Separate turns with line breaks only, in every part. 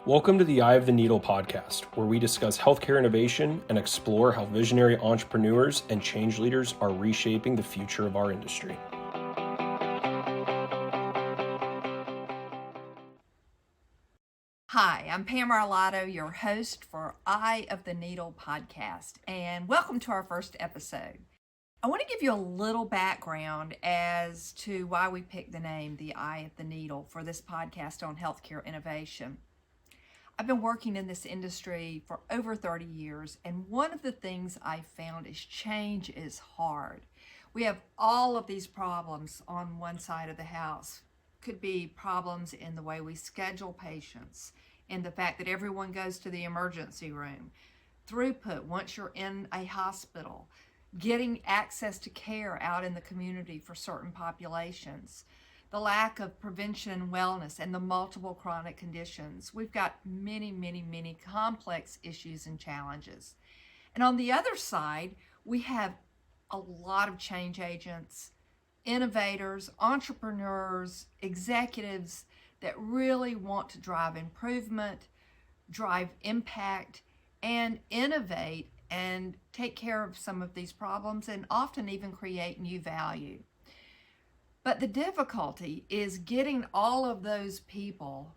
Welcome to the Eye of the Needle podcast, where we discuss healthcare innovation and explore how visionary entrepreneurs and change leaders are reshaping the future of our industry.
Hi, I'm Pam Arlotto, your host for Eye of the Needle podcast, and welcome to our first episode. I want to give you a little background as to why we picked the name The Eye of the Needle for this podcast on healthcare innovation. I've been working in this industry for over 30 years, and one of the things I found is change is hard. We have all of these problems on one side of the house. Could be problems in the way we schedule patients, in the fact that everyone goes to the emergency room, throughput once you're in a hospital, getting access to care out in the community for certain populations, the lack of prevention and wellness, and the multiple chronic conditions. We've got many complex issues and challenges. And on the other side, we have a lot of change agents, innovators, entrepreneurs, executives that really want to drive improvement, drive impact, and innovate and take care of some of these problems and often even create new value. But the difficulty is getting all of those people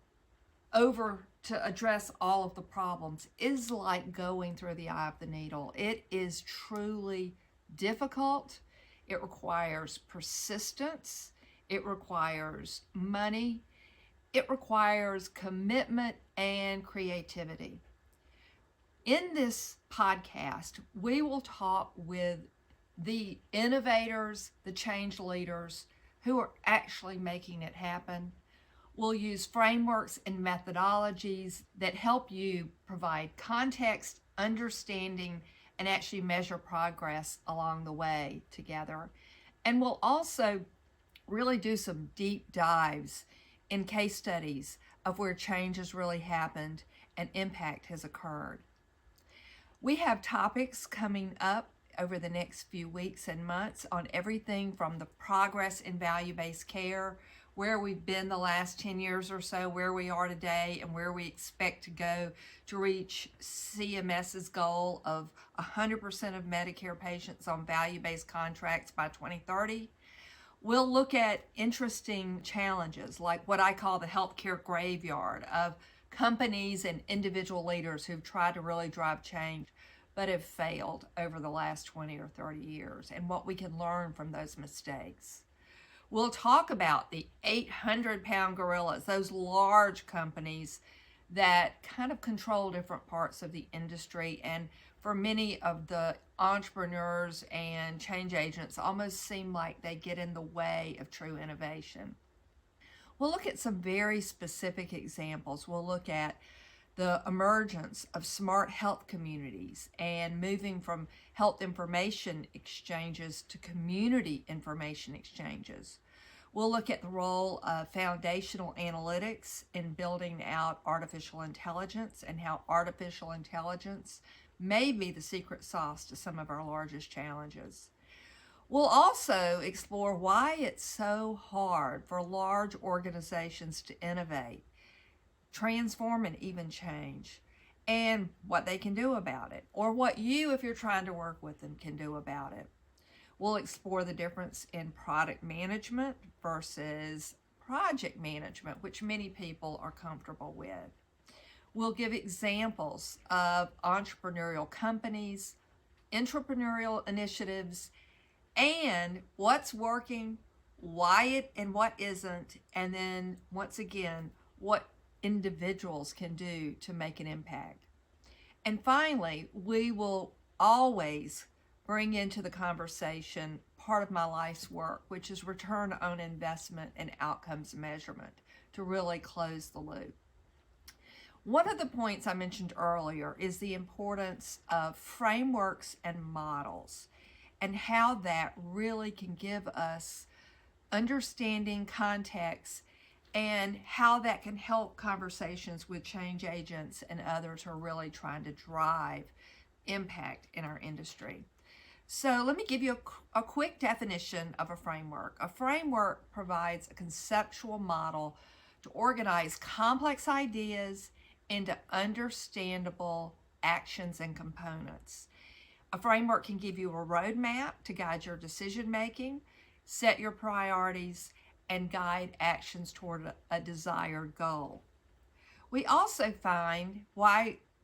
over to address all of the problems is like going through the eye of the needle. It is truly difficult. It requires persistence. It requires money. It requires commitment and creativity. In this podcast, we will talk with the innovators, the change leaders who are actually making it happen. We'll use frameworks and methodologies that help you provide context, understanding, and actually measure progress along the way together. And we'll also really do some deep dives in case studies of where change has really happened and impact has occurred. We have topics coming up over the next few weeks and months on everything from the progress in value-based care, where we've been the last 10 years or so, where we are today, and where we expect to go to reach CMS's goal of 100% of Medicare patients on value-based contracts by 2030. We'll look at interesting challenges like what I call the healthcare graveyard of companies and individual leaders who've tried to really drive change but have failed over the last 20 or 30 years, and what we can learn from those mistakes. We'll talk about the 800-pound gorillas, those large companies that kind of control different parts of the industry, and for many of the entrepreneurs and change agents almost seem like they get in the way of true innovation. We'll look at some very specific examples. We'll look at the emergence of smart health communities and moving from health information exchanges to community information exchanges. We'll look at the role of foundational analytics in building out artificial intelligence and how artificial intelligence may be the secret sauce to some of our largest challenges. We'll also explore why it's so hard for large organizations to innovate, transform, and even change, and what they can do about it, or what you, if you're trying to work with them, can do about it. We'll explore the difference in product management versus project management, which many people are comfortable with. We'll give examples of entrepreneurial companies, entrepreneurial initiatives, and what's working, why it and what isn't, and then once again, what individuals can do to make an impact. And finally, we will always bring into the conversation part of my life's work, which is return on investment and outcomes measurement, to really close the loop. One of the points I mentioned earlier is the importance of frameworks and models and how that really can give us understanding, context, and how that can help conversations with change agents and others who are really trying to drive impact in our industry. So let me give you a quick definition of a framework. A framework provides a conceptual model to organize complex ideas into understandable actions and components. A framework can give you a roadmap to guide your decision making, set your priorities, and guide actions toward a desired goal. We also find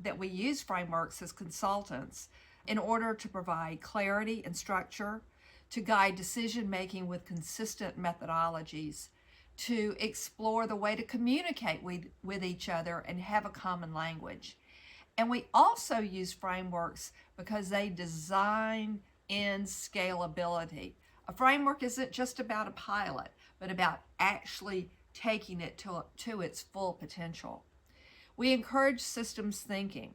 that we use frameworks as consultants in order to provide clarity and structure, to guide decision making with consistent methodologies, to explore the way to communicate with each other and have a common language. And we also use frameworks because they design in scalability. A framework isn't just about a pilot, but about actually taking it to its full potential. We encourage systems thinking,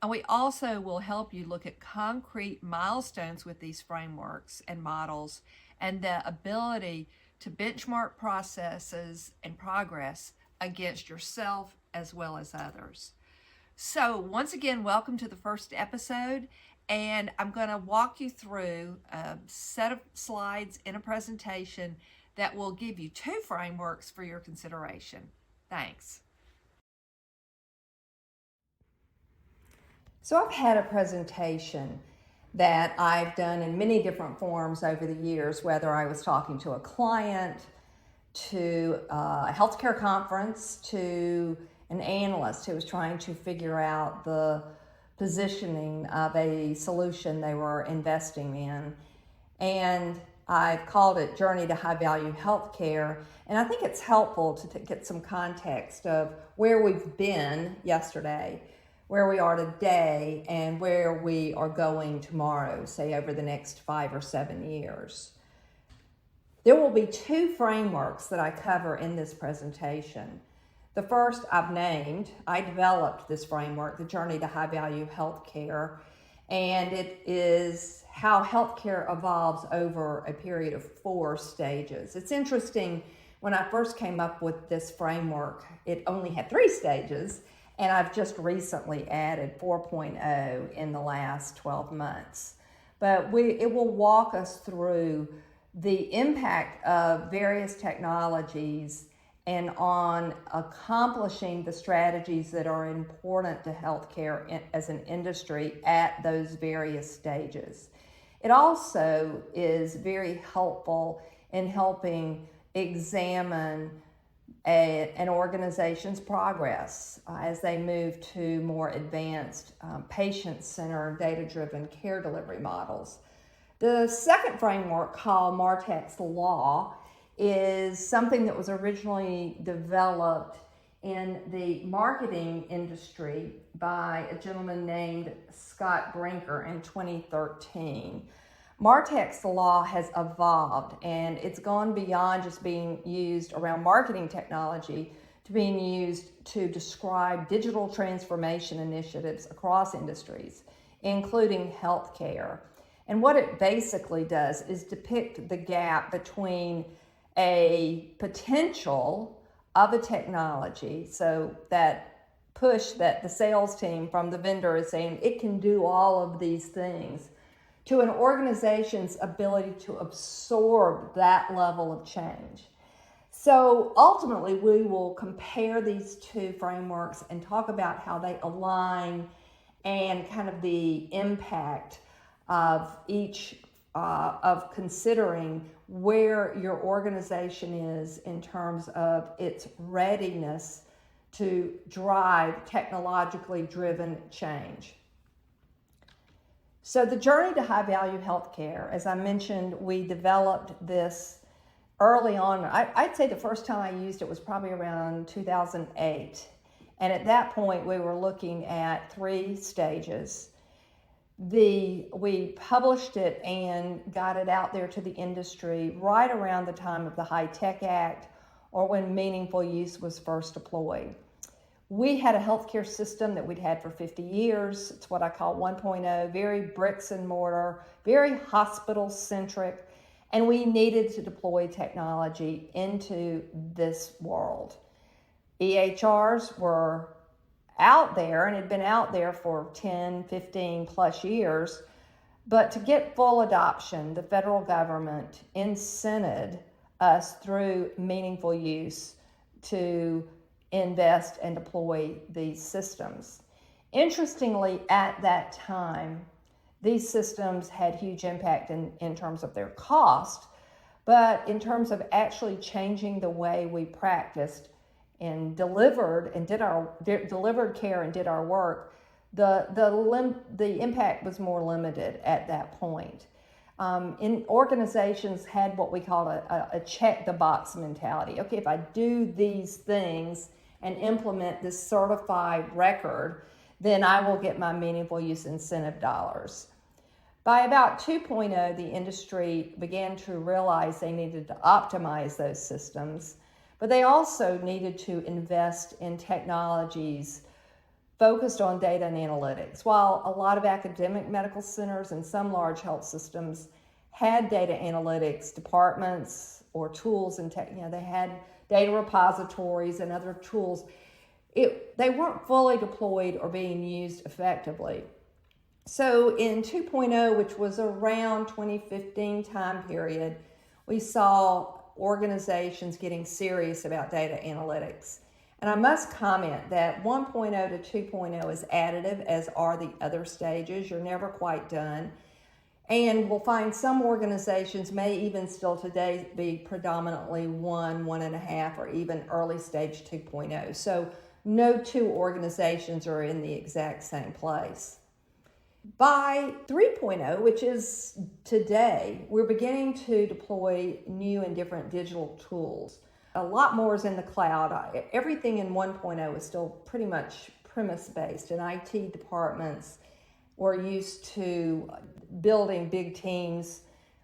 and we also will help you look at concrete milestones with these frameworks and models and the ability to benchmark processes and progress against yourself as well as others. So once again, welcome to the first episode, and I'm going to walk you through a set of slides in a presentation that will give you 2 frameworks for your consideration. Thanks. So I've had a presentation that I've done in many different forms over the years, whether I was talking to a client, to a healthcare conference, to an analyst who was trying to figure out the positioning of a solution they were investing in. And I've called it Journey to High Value Healthcare. And I think it's helpful to get some context of where we've been yesterday, where we are today, and where we are going tomorrow, say over the next 5 or 7 years. There will be 2 frameworks that I cover in this presentation. The first I've named, I developed this framework, the Journey to High Value Healthcare, and it is how healthcare evolves over a period of 4 stages. It's interesting, when I first came up with this framework, it only had 3 stages, and I've just recently added 4.0 in the last 12 months. But it will walk us through the impact of various technologies and on accomplishing the strategies that are important to healthcare as an industry at those various stages. It also is very helpful in helping examine an organization's progress as they move to more advanced patient-centered, data-driven care delivery models. The second framework, called Martech's Law, is something that was originally developed in the marketing industry by a gentleman named Scott Brinker in 2013. Martech's Law has evolved, and it's gone beyond just being used around marketing technology to being used to describe digital transformation initiatives across industries, including healthcare. And what it basically does is depict the gap between a potential of a technology, so that push that the sales team from the vendor is saying it can do all of these things, to an organization's ability to absorb that level of change. So ultimately, we will compare these 2 frameworks and talk about how they align and kind of the impact of each, of considering where your organization is in terms of its readiness to drive technologically driven change. So the Journey to High Value Healthcare, as I mentioned, we developed this early on. I'd say the first time I used it was probably around 2008. And at that point, we were looking at 3 stages. We published it and got it out there to the industry right around the time of the HITECH Act, or when meaningful use was first deployed. We had a healthcare system that we'd had for 50 years. It's what I call 1.0, very bricks and mortar, very hospital-centric, and we needed to deploy technology into this world. EHRs were out there and had been out there for 10, 15 plus years, but to get full adoption, the federal government incented us through meaningful use to
invest and deploy these systems. Interestingly, at that time, these systems had huge impact in terms of their cost, but in terms of actually changing the way we practiced and delivered care and did our work, the impact was more limited at that point. In organizations had what we call a check the box mentality. Okay, if I do these things and implement this certified record, then I will get my meaningful use incentive dollars. By about 2.0, the industry began to realize they needed to optimize those systems, but they also needed to invest in technologies focused on data and analytics. While a lot of academic medical centers and some large health systems had data analytics departments or tools and they had data repositories and other tools, they weren't fully deployed or being used effectively. So in 2.0, which was around 2015 time period, we saw organizations getting serious about data analytics. And I must comment that 1.0 to 2.0 is additive, as are the other stages. You're never quite done. And we'll find some organizations may even still today be predominantly 1.5, or even early stage 2.0. So no two organizations are in the exact same place. By 3.0, which is today, we're beginning to deploy new and different digital tools. A lot more is in the cloud. Everything in 1.0 is still pretty much premise-based, and IT departments were used to building big teams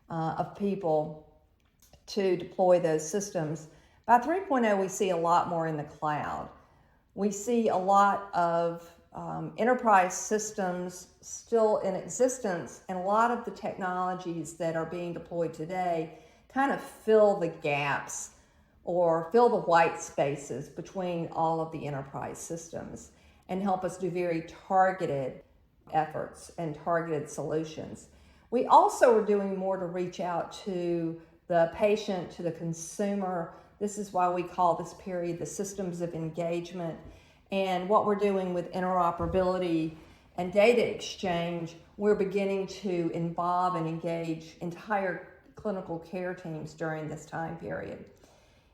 of people to deploy those systems. By 3.0, we see a lot more in the cloud. We see a lot of enterprise systems still in existence, and a lot of the technologies that are being deployed today kind of fill the gaps or fill the white spaces between all of the enterprise systems and help us do very targeted efforts and targeted solutions. We also are doing more to reach out to the patient, to the consumer. This is why we call this period the systems of engagement. And what we're doing with interoperability and data exchange, we're beginning to involve and engage entire clinical care teams during this time period.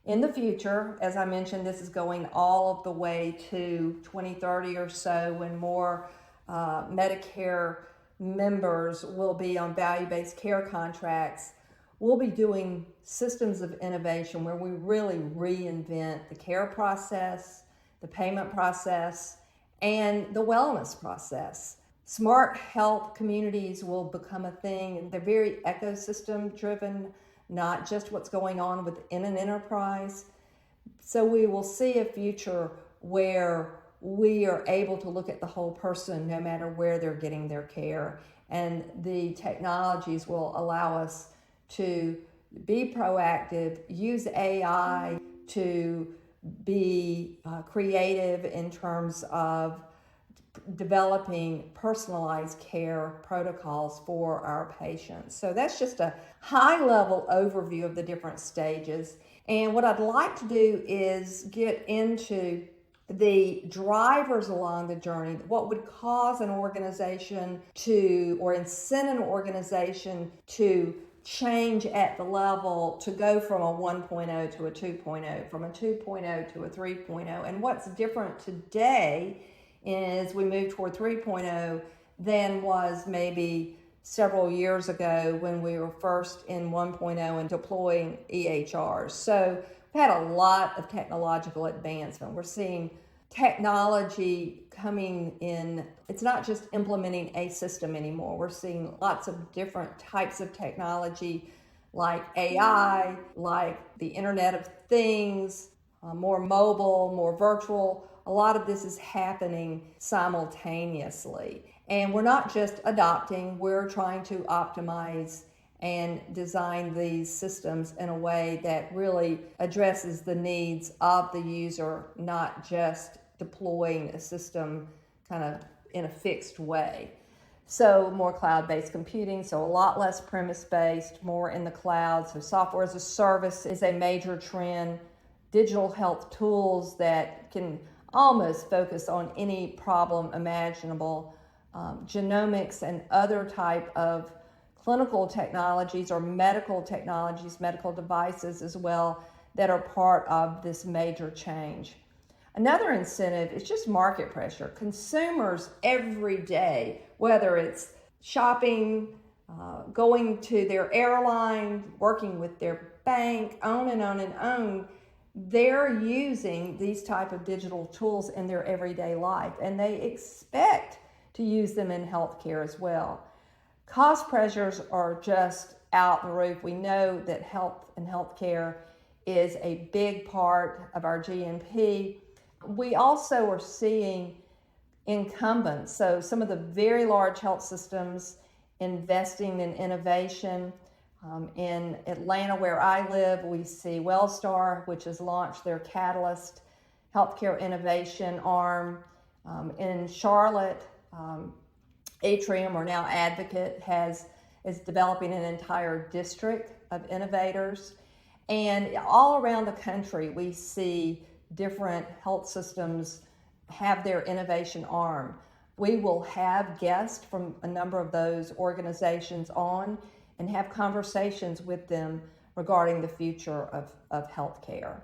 In the future, as I mentioned, this is going all of the way to 2030 or so, when more Medicare members will be on value-based care contracts. We'll be doing systems of innovation where we really reinvent the care process, the payment process, and the wellness process. Smart health communities will become a thing. They're very ecosystem driven, not just what's going on within an enterprise. So we will see a future where we are able to look at the whole person no matter where they're getting their care. And the technologies will allow us to be proactive, use AI to be creative in terms of developing personalized care protocols for our patients. So that's just a high-level overview of the different stages. And what I'd like to do is get into the drivers along the journey, what would cause an organization to, or incent an organization to change at the level to go from a 1.0 to a 2.0, from a 2.0 to a 3.0. And what's different today is we move toward 3.0 than was maybe several years ago when we were first in 1.0 and deploying EHRs. So we've had a lot of technological advancement. We're seeing technology coming in. It's not just implementing a system anymore. We're seeing lots of different types of technology like AI, like the Internet of Things, more mobile, more virtual. A lot of this is happening simultaneously. And we're not just adopting, we're trying to optimize and design these systems in a way that really addresses the needs of the user, not just deploying a system kind of in a fixed way. So more cloud-based computing, so a lot less premise-based, more in the cloud. So software as a service is a major trend. digital health tools that can almost focus on any problem imaginable, genomics and other type of clinical technologies or medical technologies, medical devices as well, that are part of this major change. Another incentive is just market pressure. Consumers every day, whether it's shopping, going to their airline, working with their bank, on and on and on, they're using these type of digital tools in their everyday life, and they expect to use them in healthcare as well. Cost pressures are just out the roof. We know that health and healthcare is a big part of our GNP. We also are seeing incumbents, so some of the very large health systems investing in innovation. In Atlanta, where I live, we see Wellstar, which has launched their Catalyst healthcare innovation arm. In Charlotte, Atrium, or now Advocate, is developing an entire district of innovators. And all around the country, we see different health systems have their innovation arm. We will have guests from a number of those organizations on and have conversations with them regarding the future of healthcare.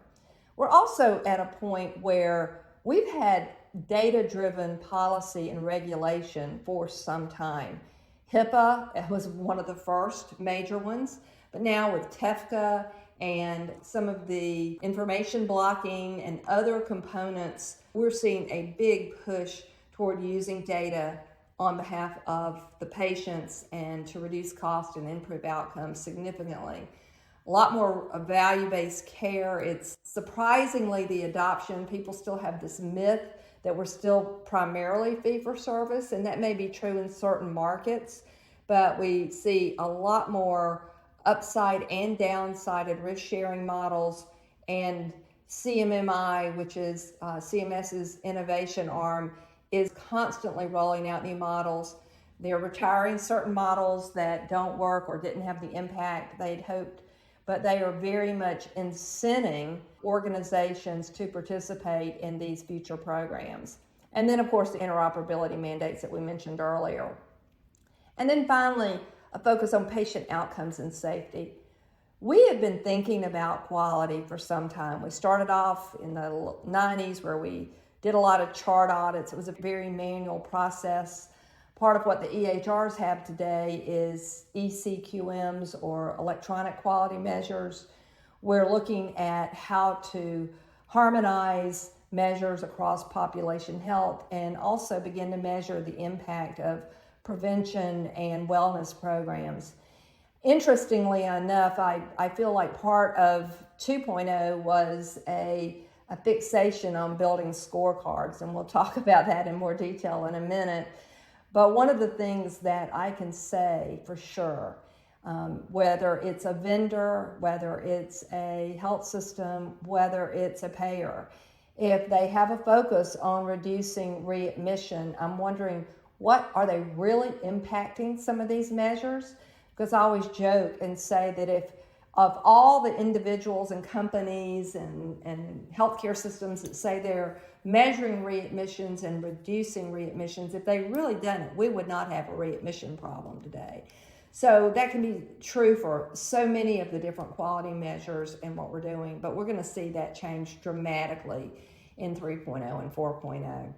We're also at a point where we've had data-driven policy and regulation for some time. HIPAA was one of the first major ones, but now with TEFCA and some of the information blocking and other components, we're seeing a big push toward using data on behalf of the patients and to reduce cost and improve outcomes significantly. A lot more value-based care. It's surprisingly the adoption. People still have this myth that we're still primarily fee-for-service, and that may be true in certain markets, but we see a lot more upside and downside risk-sharing models, and CMMI, which is CMS's innovation arm, is constantly rolling out new models. They're retiring certain models that don't work or didn't have the impact they'd hoped, but they are very much incenting organizations to participate in these future programs. And then, of course, the interoperability mandates that we mentioned earlier. And then finally, a focus on patient outcomes and safety. We have been thinking about quality for some time. We started off in the 90s where we did a lot of chart audits. It was a very manual process. Part of what the EHRs have today is ECQMs, or electronic quality measures. We're looking at how to harmonize measures across population health and also begin to measure the impact of prevention and wellness programs. Interestingly enough, I feel like part of 2.0 was a fixation on building scorecards, and we'll talk about that in more detail in a minute. But one of the things that I can say for sure, whether it's a vendor, whether it's a health system, whether it's a payer, if they have a focus on reducing readmission, I'm wondering, what are they really impacting some of these measures? Because I always joke and say that if of all the individuals and companies and healthcare systems that say they're measuring readmissions and reducing readmissions, if they really done it, we would not have a readmission problem today. So that can be true for so many of the different quality measures and what we're doing, but we're going to see that change dramatically in 3.0 and 4.0.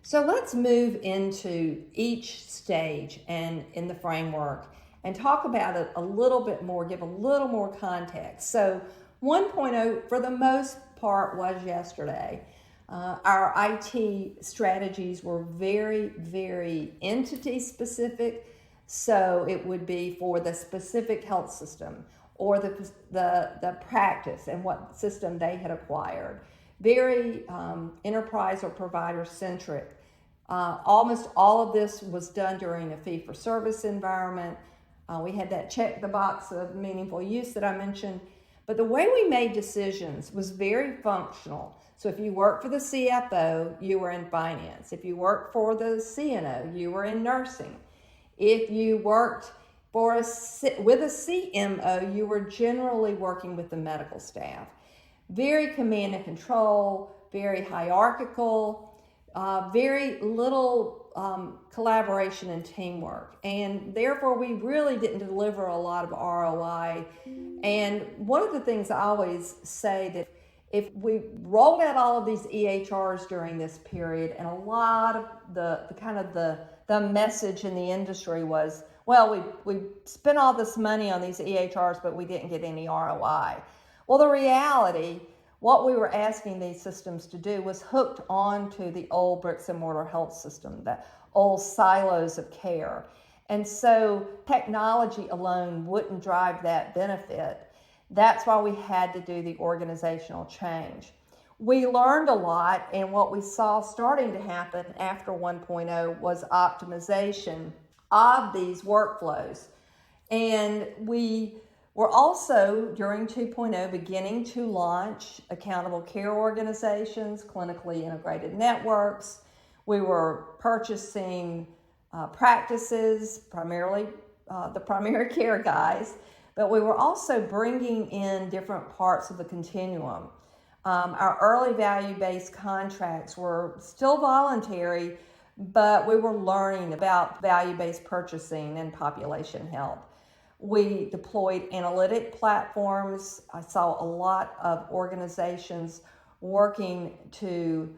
So let's move into each stage and in the framework and talk about it a little bit more, give a little more context. So 1.0, for the most part, was yesterday. Our IT strategies were very, very entity specific. So it would be for the specific health system or the practice and what system they had acquired. Very enterprise or provider centric. Almost all of this was done during a fee-for-service environment. We had that check the box of meaningful use that I mentioned. But the way we made decisions was very functional. So if you worked for the CFO, you were in finance. If you worked for the CNO, you were in nursing. If you worked with a CMO, you were generally working with the medical staff. very command and control, very hierarchical, very little collaboration and teamwork. And therefore, we really didn't deliver a lot of ROI. And one of the things I always say that if we rolled out all of these EHRs during this period, and a lot of the message in the industry was, well, we spent all this money on these EHRs, but we didn't get any ROI. Well, the reality, what we were asking these systems to do was hooked onto the old bricks and mortar health system, the old silos of care. And so technology alone wouldn't drive that benefit. That's why we had to do the organizational change. We learned a lot, and what we saw starting to happen after 1.0 was optimization of these workflows. And we were also, during 2.0, beginning to launch accountable care organizations, clinically integrated networks. We were purchasing practices, primarily the primary care guys, but we were also bringing in different parts of the continuum. Our early value-based contracts were still voluntary, but we were learning about value-based purchasing and population health. We deployed analytic platforms. I saw a lot of organizations working to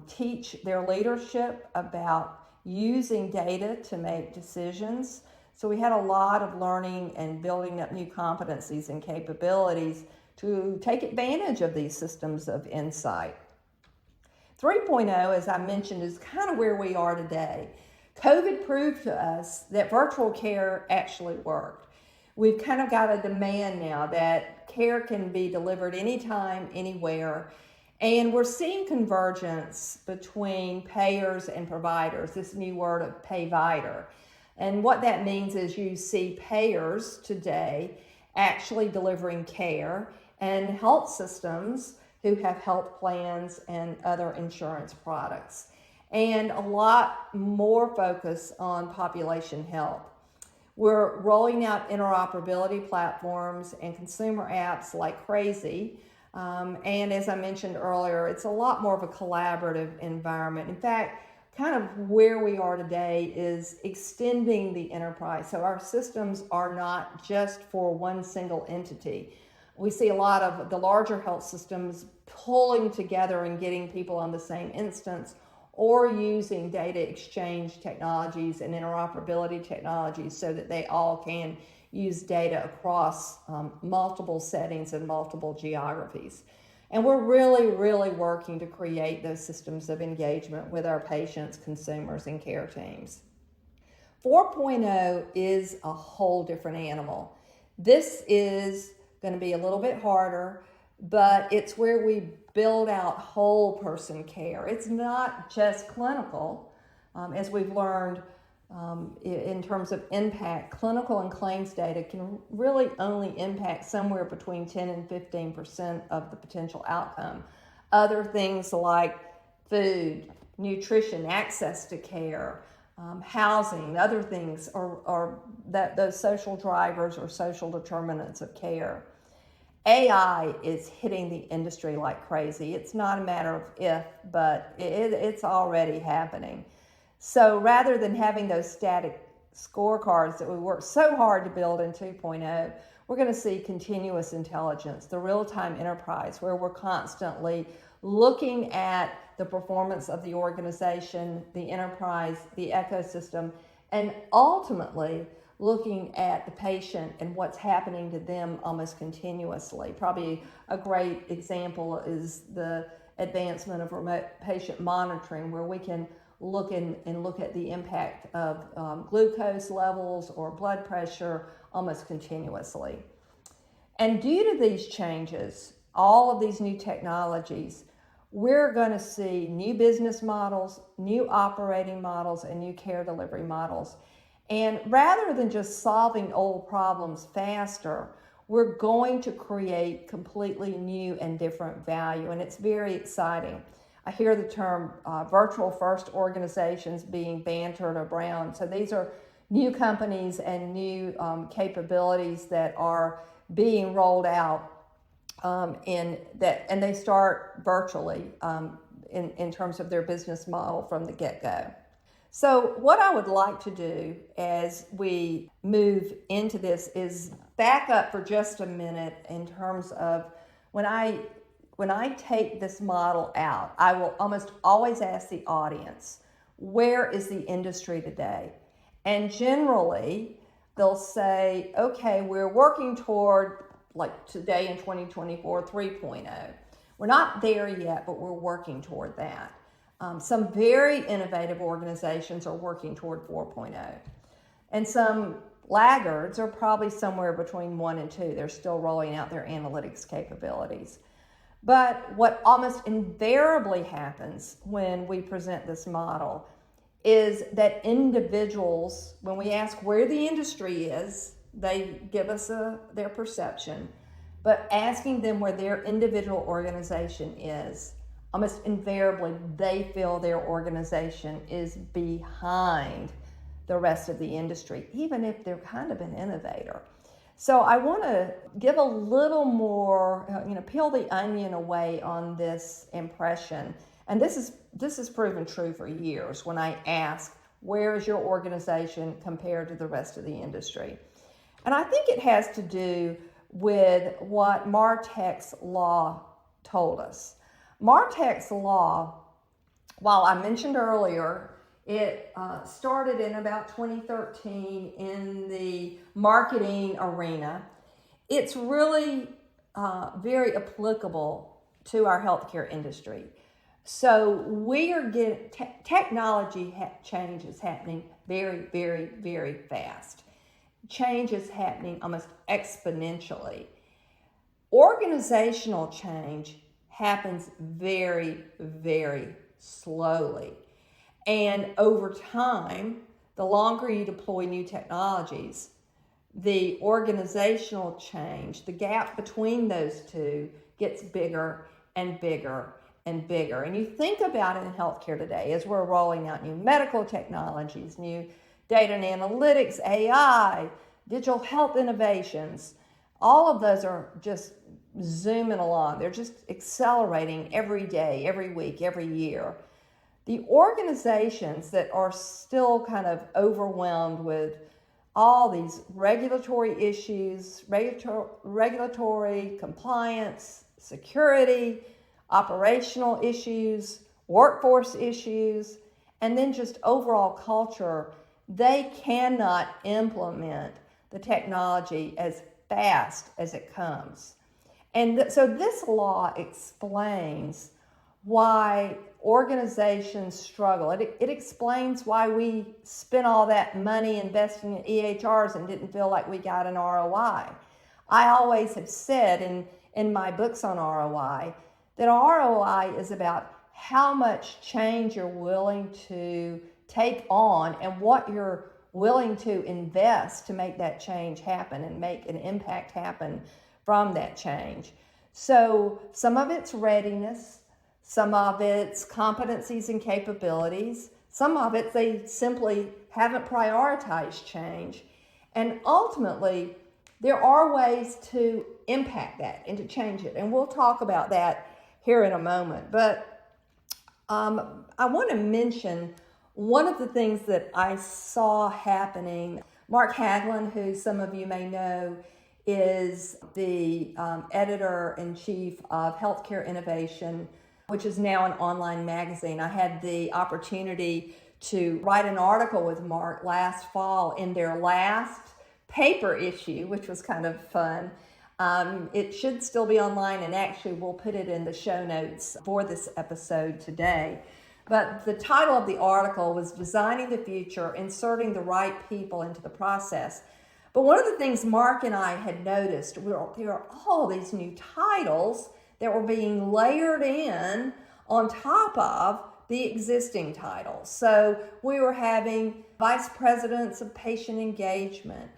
teach their leadership about using data to make decisions. So we had a lot of learning and building up new competencies and capabilities to take advantage of these systems of insight. 3.0, as I mentioned, is kind of where we are today. COVID proved to us that virtual care actually worked. We've kind of got a demand now that care can be delivered anytime, anywhere, and we're seeing convergence between payers and providers, this new word of payvider. And what that means is you see payers today actually delivering care and health systems who have health plans and other insurance products. And a lot more focus on population health. We're rolling out interoperability platforms and consumer apps like crazy. And as I mentioned earlier, it's a lot more of a collaborative environment. In fact, kind of where we are today is extending the enterprise. So our systems are not just for one single entity. We see a lot of the larger health systems pulling together and getting people on the same instance, or using data exchange technologies and interoperability technologies so that they all can use data across multiple settings and multiple geographies. And we're really working to create those systems of engagement with our patients, consumers, and care teams. 4.0 is a whole different animal. This is going to be a little bit harder, but it's where we build out whole person care. It's not just clinical, as we've learned in terms of impact. Clinical and claims data can really only impact somewhere between 10 and 15% of the potential outcome. Other things like food, nutrition, access to care, housing, other things are that those social drivers or social determinants of care. AI is hitting the industry like crazy. It's not a matter of if, but it's already happening. So rather than having those static scorecards that we worked so hard to build in 2.0, we're going to see continuous intelligence, the real-time enterprise, where we're constantly looking at the performance of the organization, the enterprise, the ecosystem, and ultimately looking at the patient and what's happening to them almost continuously. Probably a great example is the advancement of remote patient monitoring, where we can look at the impact of glucose levels or blood pressure almost continuously. And due to these changes, all of these new technologies, we're going to see new business models, new operating models, and new care delivery models. And rather than just solving old problems faster, we're going to create completely new and different value, and it's very exciting. I hear the term virtual first organizations being bantered around. So these are new companies and new capabilities that are being rolled out in that, and they start virtually in terms of their business model from the get-go. So what I would like to do as we move into this is back up for just a minute in terms of when I take this model out, I will almost always ask the audience, where is the industry today? And generally, they'll say, okay, we're working toward, like today in 2024, 3.0. We're not there yet, but we're working toward that. Some very innovative organizations are working toward 4.0. And some laggards are probably somewhere between 1 and 2. They're still rolling out their analytics capabilities. But what almost invariably happens when we present this model is that individuals, when we ask where the industry is, they give us their perception, but asking them where their individual organization is, almost invariably they feel their organization is behind the rest of the industry, even if they're kind of an innovator. So I want to give a little more, peel the onion away on this impression. And this is proven true for years when I ask, where is your organization compared to the rest of the industry? And I think it has to do with what Martech's law told us. Martech's law, while I mentioned earlier, it started in about 2013 in the marketing arena. It's really very applicable to our healthcare industry. So we are getting, technology change is happening very, very, very fast. Change is happening almost exponentially. Organizational change happens very, very slowly. And over time, the longer you deploy new technologies, the organizational change, the gap between those two gets bigger and bigger and bigger. And you think about it in healthcare today as we're rolling out new medical technologies, new data and analytics, AI, digital health innovations. All of those are just zooming along. They're just accelerating every day, every week, every year. The organizations that are still kind of overwhelmed with all these regulatory issues, regulatory compliance, security, operational issues, workforce issues, and then just overall culture, they cannot implement the technology as fast as it comes. And so this law explains why organizations struggle. It explains why we spent all that money investing in EHRs and didn't feel like we got an ROI. I always have said in my books on ROI that ROI is about how much change you're willing to take on and what you're willing to invest to make that change happen and make an impact happen from that change. So some of it's readiness, some of it's competencies and capabilities, some of it they simply haven't prioritized change. And ultimately, there are ways to impact that and to change it. And we'll talk about that here in a moment. But I want to mention one of the things that I saw happening. Mark Haglund, who some of you may know, is the editor-in-chief of Healthcare Innovation, which is now an online magazine. I had the opportunity to write an article with Mark last fall in their last paper issue, which was kind of fun. It should still be online, and actually we'll put it in the show notes for this episode today. But the title of the article was Designing the Future, Inserting the Right People into the Process. But one of the things Mark and I had noticed, there are all these new titles that were being layered in on top of the existing titles. So we were having vice presidents of patient engagement,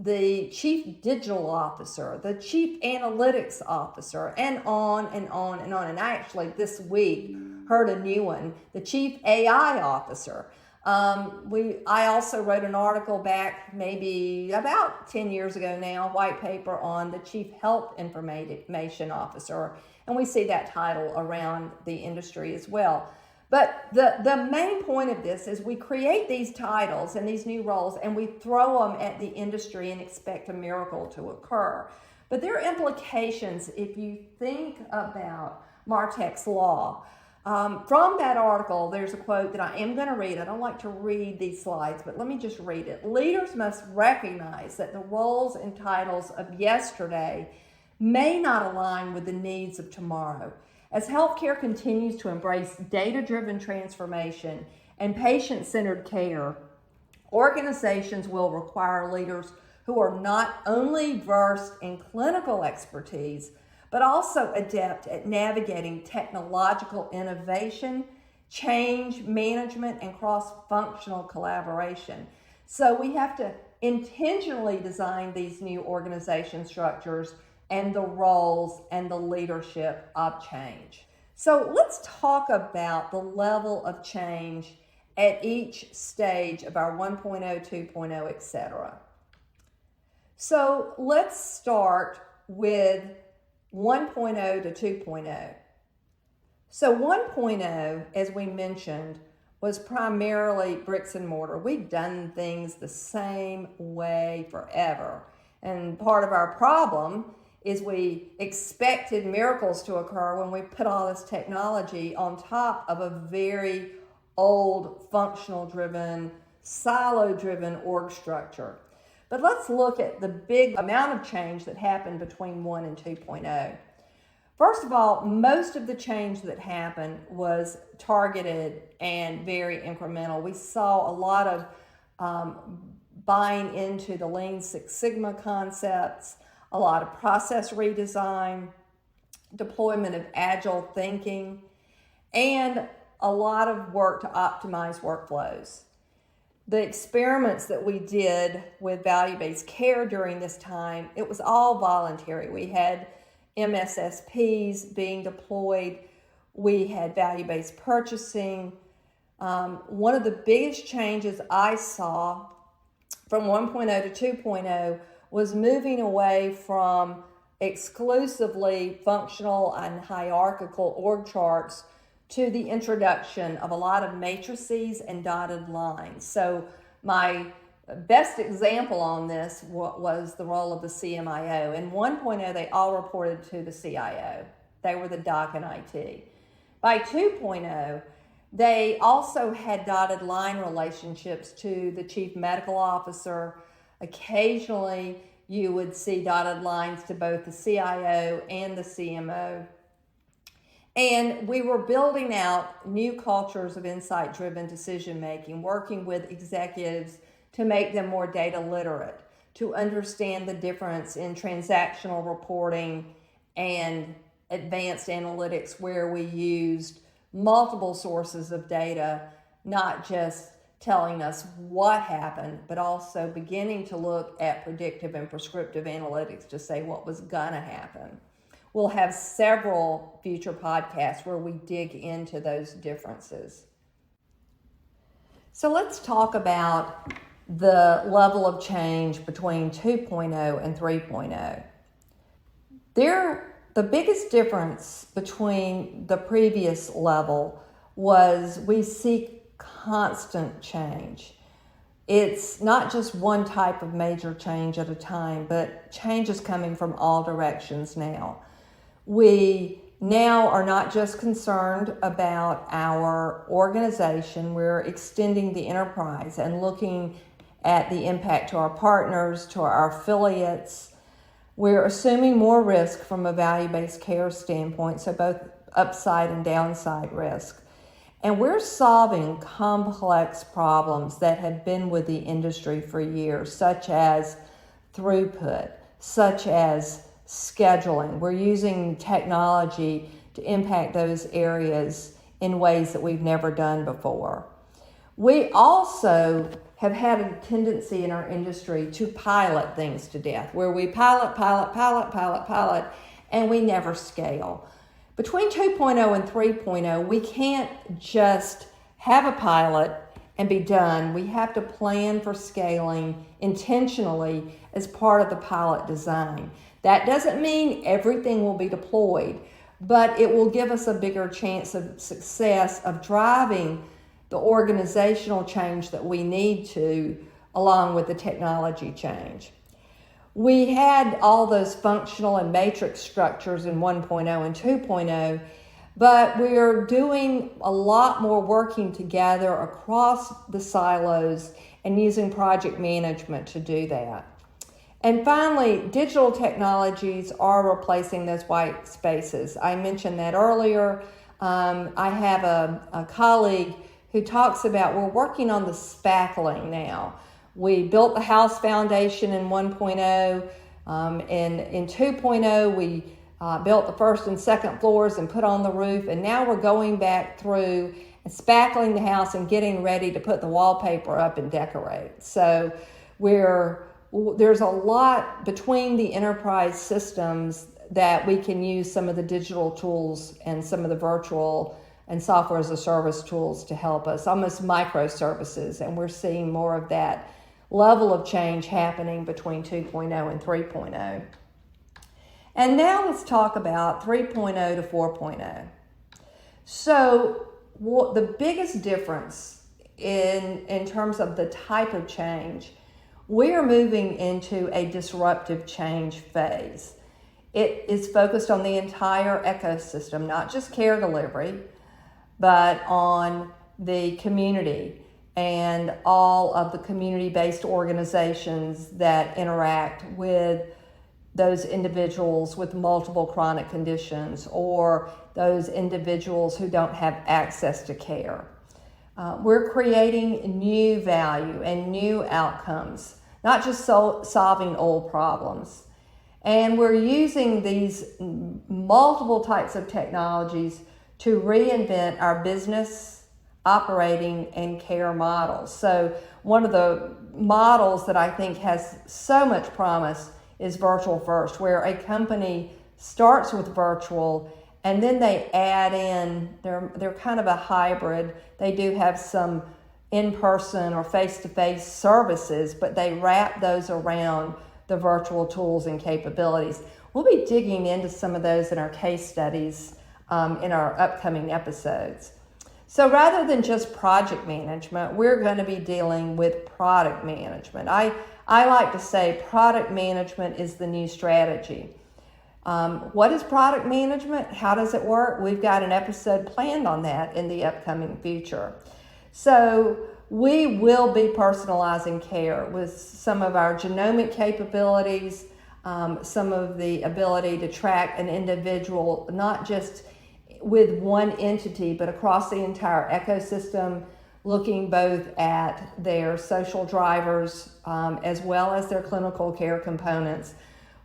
the chief digital officer, the chief analytics officer, and on and on and on. And I actually this week heard a new one, the chief AI officer. I also wrote an article back maybe about 10 years ago now, white paper on the Chief Health Information Officer, and we see that title around the industry as well. But the main point of this is we create these titles and these new roles and we throw them at the industry and expect a miracle to occur. But there are implications if you think about Martech's Law. From that article, there's a quote that I am going to read. I don't like to read these slides, but let me just read it. Leaders must recognize that the roles and titles of yesterday may not align with the needs of tomorrow. As healthcare continues to embrace data-driven transformation and patient-centered care, organizations will require leaders who are not only versed in clinical expertise, but also adept at navigating technological innovation, change management, and cross-functional collaboration. So we have to intentionally design these new organization structures and the roles and the leadership of change. So let's talk about the level of change at each stage of our 1.0, 2.0, etc. So let's start with 1.0 to 2.0. So 1.0, as we mentioned, was primarily bricks and mortar. We've done things the same way forever. And part of our problem is we expected miracles to occur when we put all this technology on top of a very old, functional-driven, silo-driven org structure. But let's look at the big amount of change that happened between 1 and 2.0. First of all, most of the change that happened was targeted and very incremental. We saw a lot of buying into the Lean Six Sigma concepts, a lot of process redesign, deployment of agile thinking, and a lot of work to optimize workflows. The experiments that we did with value-based care during this time, it was all voluntary. We had MSSPs being deployed. We had value-based purchasing. One of the biggest changes I saw from 1.0 to 2.0 was moving away from exclusively functional and hierarchical org charts to the introduction of a lot of matrices and dotted lines. So my best example on this was the role of the CMIO. In 1.0, they all reported to the CIO. They were the doc and IT. By 2.0, they also had dotted line relationships to the chief medical officer. Occasionally, you would see dotted lines to both the CIO and the CMO. And we were building out new cultures of insight-driven decision-making, working with executives to make them more data literate, to understand the difference in transactional reporting and advanced analytics where we used multiple sources of data, not just telling us what happened, but also beginning to look at predictive and prescriptive analytics to say what was gonna happen. We'll have several future podcasts where we dig into those differences. So let's talk about the level of change between 2.0 and 3.0. The biggest difference between the previous level was we see constant change. It's not just one type of major change at a time, but change is coming from all directions now. We now are not just concerned about our organization, we're extending the enterprise and looking at the impact to our partners, to our affiliates. We're assuming more risk from a value-based care standpoint, so both upside and downside risk. And we're solving complex problems that have been with the industry for years, such as throughput, such as scheduling. We're using technology to impact those areas in ways that we've never done before. We also have had a tendency in our industry to pilot things to death, where we pilot, and we never scale. Between 2.0 and 3.0, we can't just have a pilot and be done. We have to plan for scaling intentionally as part of the pilot design. That doesn't mean everything will be deployed, but it will give us a bigger chance of success of driving the organizational change that we need to, along with the technology change. We had all those functional and matrix structures in 1.0 and 2.0, but we're doing a lot more working together across the silos and using project management to do that. And finally, digital technologies are replacing those white spaces. I mentioned that earlier. I have a colleague who talks about we're working on the spackling now. We built the house foundation in 1.0. In 2.0, we built the first and second floors and put on the roof. And now we're going back through and spackling the house and getting ready to put the wallpaper up and decorate. So there's a lot between the enterprise systems that we can use some of the digital tools and some of the virtual and software as a service tools to help us, almost microservices. And we're seeing more of that level of change happening between 2.0 and 3.0. And now let's talk about 3.0 to 4.0. So the biggest difference in terms of the type of change, we are moving into a disruptive change phase. It is focused on the entire ecosystem, not just care delivery, but on the community and all of the community-based organizations that interact with those individuals with multiple chronic conditions or those individuals who don't have access to care. We're creating new value and new outcomes, not just solving old problems. And we're using these multiple types of technologies to reinvent our business, operating, and care models. So one of the models that I think has so much promise is virtual first, where a company starts with virtual and then they add in, they're kind of a hybrid. They do have some in-person or face-to-face services, but they wrap those around the virtual tools and capabilities. We'll be digging into some of those in our case studies in our upcoming episodes. So rather than just project management, we're going to be dealing with product management. I like to say product management is the new strategy. What is product management? How does it work? We've got an episode planned on that in the upcoming future. So we will be personalizing care with some of our genomic capabilities, some of the ability to track an individual, not just with one entity, but across the entire ecosystem, looking both at their social drivers as well as their clinical care components.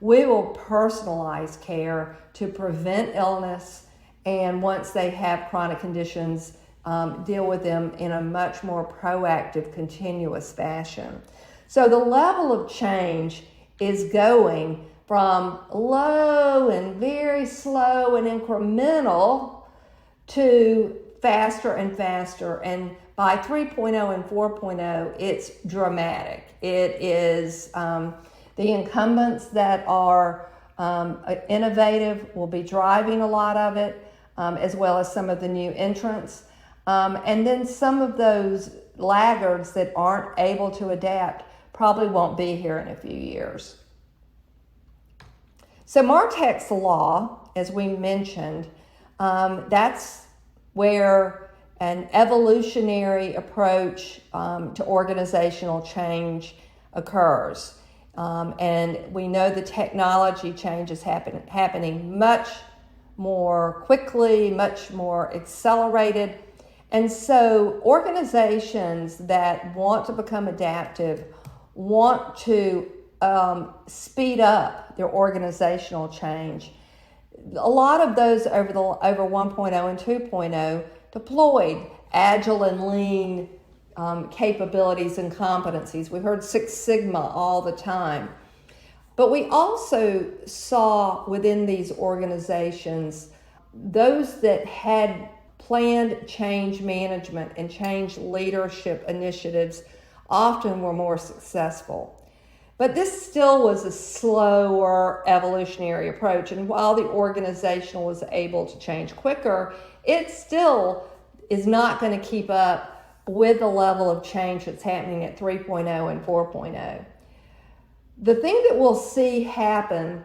We will personalize care to prevent illness, and once they have chronic conditions, deal with them in a much more proactive, continuous fashion. So the level of change is going from low and very slow and incremental to faster and faster. And by 3.0 and 4.0, it's dramatic. It is the incumbents that are innovative will be driving a lot of it, as well as some of the new entrants. And then some of those laggards that aren't able to adapt probably won't be here in a few years. So Martech's law, as we mentioned, that's where an evolutionary approach to organizational change occurs. And we know the technology change is happening much more quickly, much more accelerated. And so organizations that want to become adaptive want to speed up their organizational change. A lot of those over 1.0 and 2.0 deployed agile and lean capabilities and competencies. We heard Six Sigma all the time. But we also saw within these organizations those that had planned change management and change leadership initiatives often were more successful. But this still was a slower evolutionary approach, and while the organization was able to change quicker, it still is not going to keep up with the level of change that's happening at 3.0 and 4.0. The thing that we'll see happen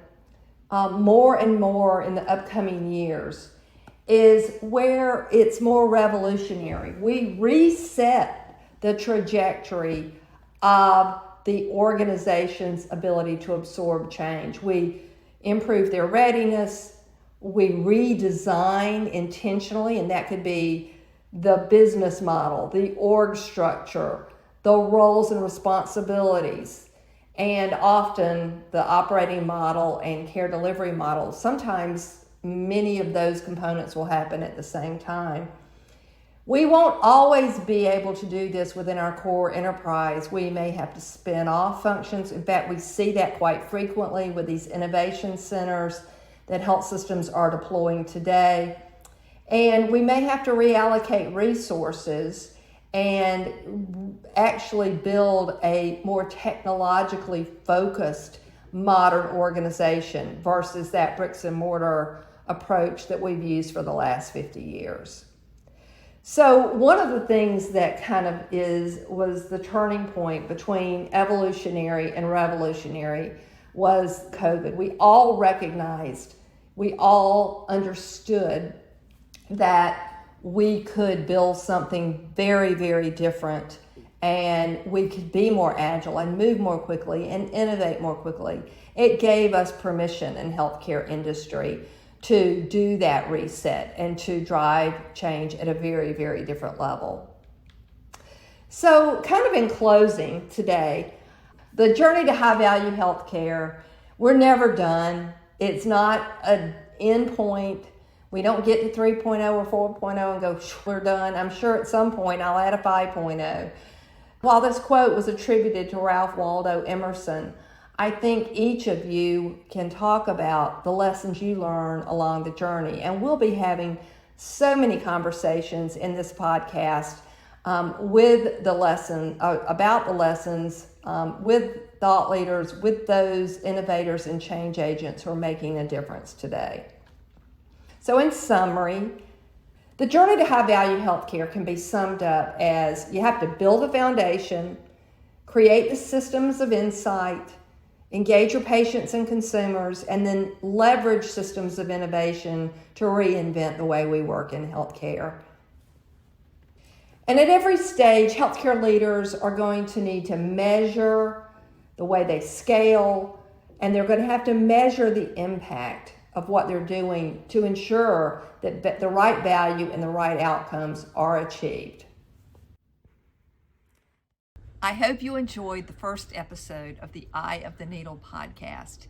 more and more in the upcoming years is where it's more revolutionary. We reset the trajectory of the organization's ability to absorb change. We improve their readiness, we redesign intentionally, and that could be the business model, the org structure, the roles and responsibilities, and often the operating model and care delivery model. Sometimes many of those components will happen at the same time. We won't always be able to do this within our core enterprise. We may have to spin off functions. In fact, we see that quite frequently with these innovation centers that health systems are deploying today. And we may have to reallocate resources and actually build a more technologically focused modern organization versus that bricks and mortar approach that we've used for the last 50 years. So one of the things that was the turning point between evolutionary and revolutionary was COVID. We all recognized, we all understood that we could build something very, very different, and we could be more agile and move more quickly and innovate more quickly. It gave us permission in healthcare industry to do that reset and to drive change at a very, very different level. So kind of in closing today, the journey to high value healthcare, we're never done. It's not an end point. We don't get to 3.0 or 4.0 and go, we're done. I'm sure at some point I'll add a 5.0. While this quote was attributed to Ralph Waldo Emerson, I think each of you can talk about the lessons you learn along the journey. And we'll be having so many conversations in this podcast with the lesson, about the lessons, with thought leaders, with those innovators and change agents who are making a difference today. So in summary, the journey to high value healthcare can be summed up as you have to build a foundation, create the systems of insight, engage your patients and consumers, and then leverage systems of innovation to reinvent the way we work in healthcare. And at every stage, healthcare leaders are going to need to measure the way they scale, and they're going to have to measure the impact of what they're doing to ensure that the right value and the right outcomes are achieved.
I hope you enjoyed the first episode of the Eye of the Needle podcast.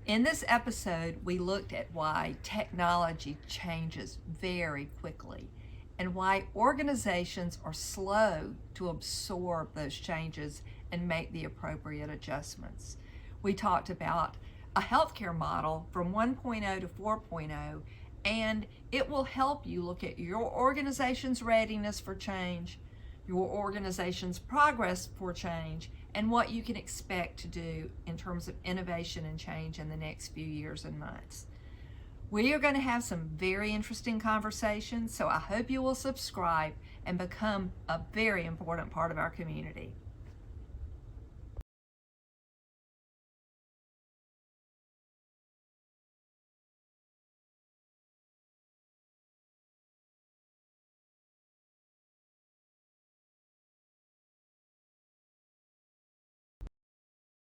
In this episode, we looked at why technology changes very quickly and why organizations are slow to absorb those changes and make the appropriate adjustments. We talked about a healthcare model from 1.0 to 4.0, and it will help you look at your organization's readiness for change, your organization's progress for change, and what you can expect to do in terms of innovation and change in the next few years and months. We are going to have some very interesting conversations, so I hope you will subscribe and become a very important part of our community.